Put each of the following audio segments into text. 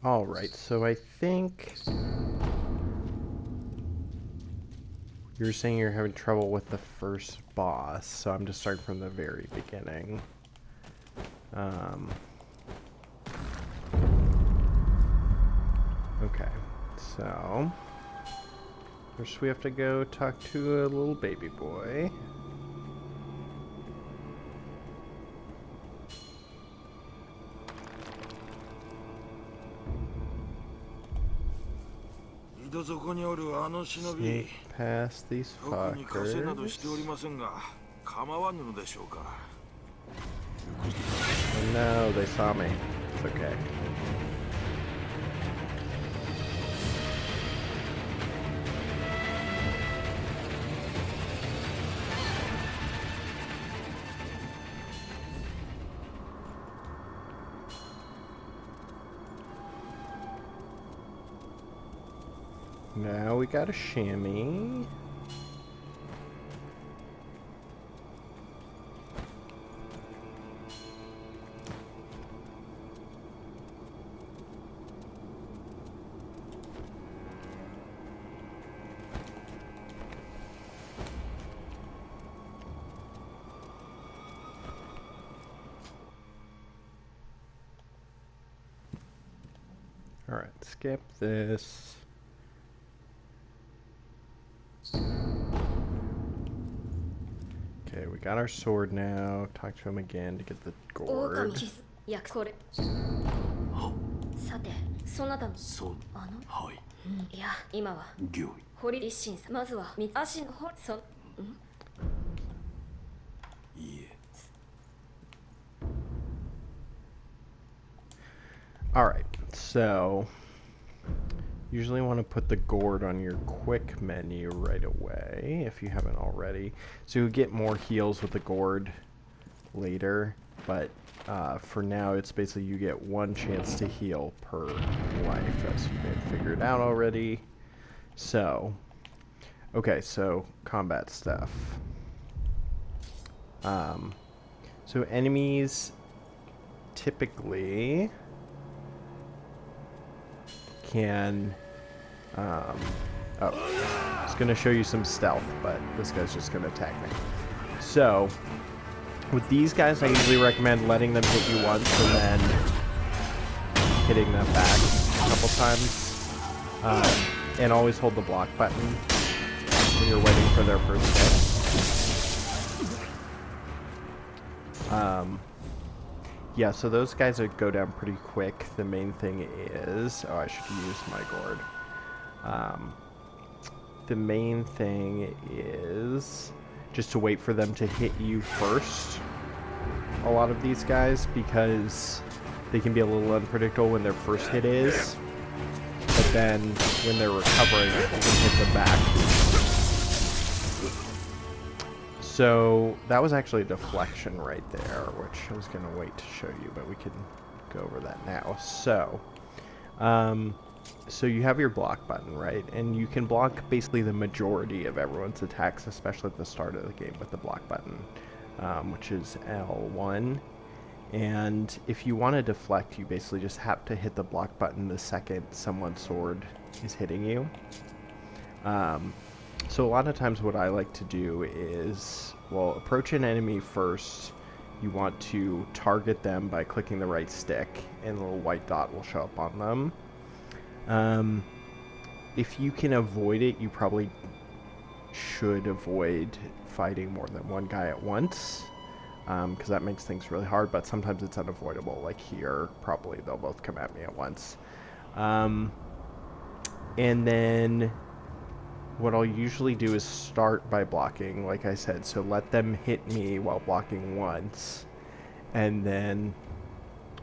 Alright, so I think you're saying you're having trouble with the first boss, so I'm just starting from the very beginning. Okay, so first we have to go talk to a little baby boy. Sneak past these fuckers. Oh no, they saw me. It's okay. Now we got a chamois. Alright, skip this. Okay, we got our sword now. Talk to him again to get the gourd. Alright, so usually want to put the gourd on your quick menu right away if you haven't already. So you get more heals with the gourd later, but for now it's basically you get one chance to heal per life, as you may have figured out already. So, okay, so combat stuff. So enemies typically can oh, I was gonna show you some stealth, but this guy's just gonna attack me. So with these guys I usually recommend letting them hit you once and then hitting them back a couple times, and always hold the block button when you're waiting for their first hit. Yeah, so those guys would go down pretty quick. The main thing is... Oh, I should use my gourd. The main thing is just to wait for them to hit you first. A lot of these guys, because they can be a little unpredictable when their first hit is. But then, when they're recovering, you can hit them back. So that was actually a deflection right there, which I was going to wait to show you, but we can go over that now. So, so you have your block button, right? And you can block basically the majority of everyone's attacks, especially at the start of the game with the block button, which is L1. And if you want to deflect, you basically just have to hit the block button the second someone's sword is hitting you. So a lot of times what I like to do is, well, approach an enemy first. You want to target them by clicking the right stick, and a little white dot will show up on them. If you can avoid it, you probably should avoid fighting more than one guy at once, because that makes things really hard, but sometimes it's unavoidable. Like here, probably they'll both come at me at once. And then what I'll usually do is start by blocking, like I said, so let them hit me while blocking once, and then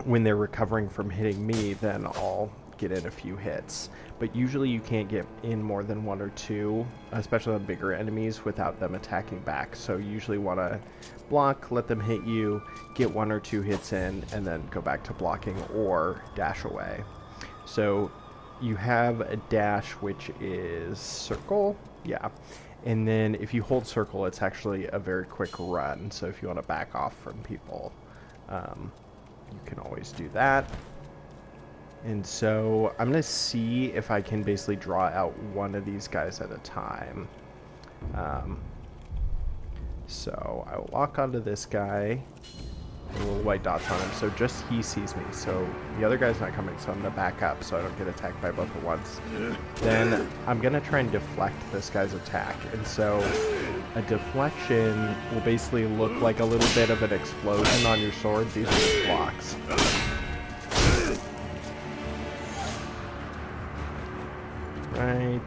when they're recovering from hitting me, then I'll get in a few hits. But usually you can't get in more than one or two, especially on bigger enemies, without them attacking back. So you usually want to block, let them hit you, get one or two hits in, and then go back to blocking or dash away. So you have a dash, which is circle, yeah. And then if you hold circle, it's actually a very quick run. So if you want to back off from people, you can always do that. And so I'm going to see if I can basically draw out one of these guys at a time. So I will walk onto this guy. Little white dots on him, so just he sees me. So the other guy's not coming, so I'm going to back up so I don't get attacked by both at once. Then I'm going to try and deflect this guy's attack. And so a deflection will basically look like a little bit of an explosion on your sword. These are just blocks. Right.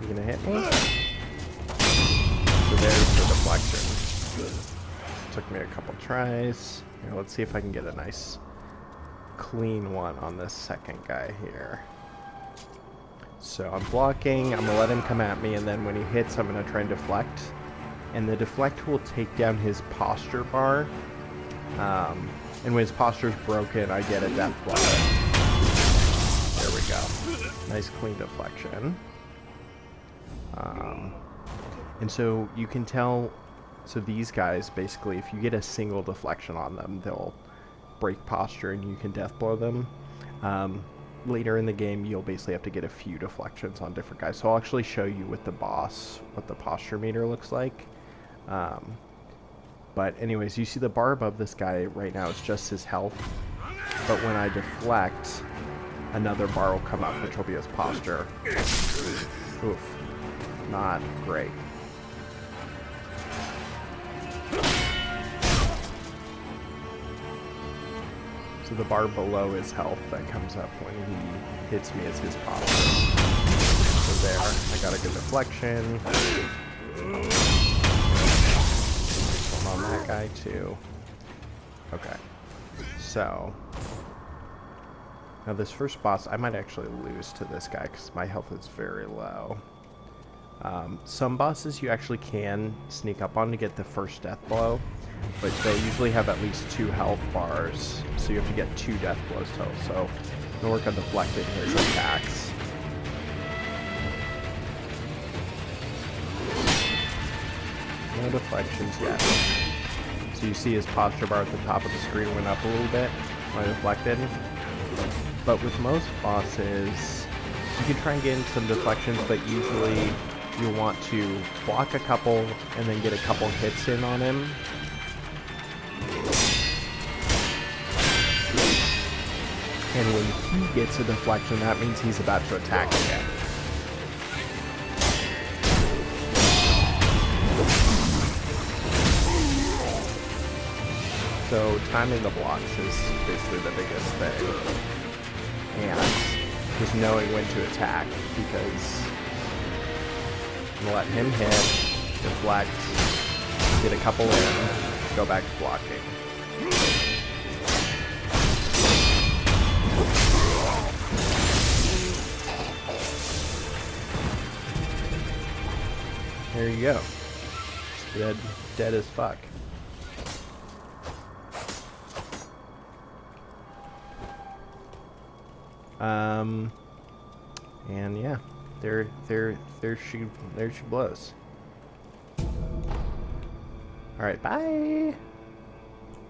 You gonna hit me? So there's the deflection. Took me a couple tries. Here, let's see if I can get a nice clean one on this second guy here. So I'm blocking, I'm gonna let him come at me, and then when he hits, I'm gonna try and deflect. And the deflect will take down his posture bar. And when his posture's broken, I get a death blow. There we go. Nice clean deflection. And so you can tell, so these guys, basically, if you get a single deflection on them, they'll break posture and you can death blow them. Later in the game, you'll basically have to get a few deflections on different guys. So I'll actually show you with the boss what the posture meter looks like. But anyways, you see the bar above this guy right now is just his health. But when I deflect, another bar will come up, which will be his posture. Oof. Not great. So the bar below his health that comes up when he hits me is his posture. So there, I got a good deflection. Hold on that guy too. Okay. So now this first boss, I might actually lose to this guy because my health is very low. Some bosses you actually can sneak up on to get the first death blow, but they'll usually have at least 2 health bars, so you have to get 2 death blows total. So I'm gonna work on deflecting his attacks. No deflections yet. So you see his posture bar at the top of the screen went up a little bit when I deflected. But with most bosses, you can try and get in some deflections, but usually you'll want to block a couple and then get a couple hits in on him. And when he gets a deflection, that means he's about to attack again. So timing the blocks is basically the biggest thing. And just knowing when to attack, because I'm gonna let him hit, deflect, get a couple in, go back to blocking. There you go. Dead as fuck. And yeah, there she blows. All right, bye.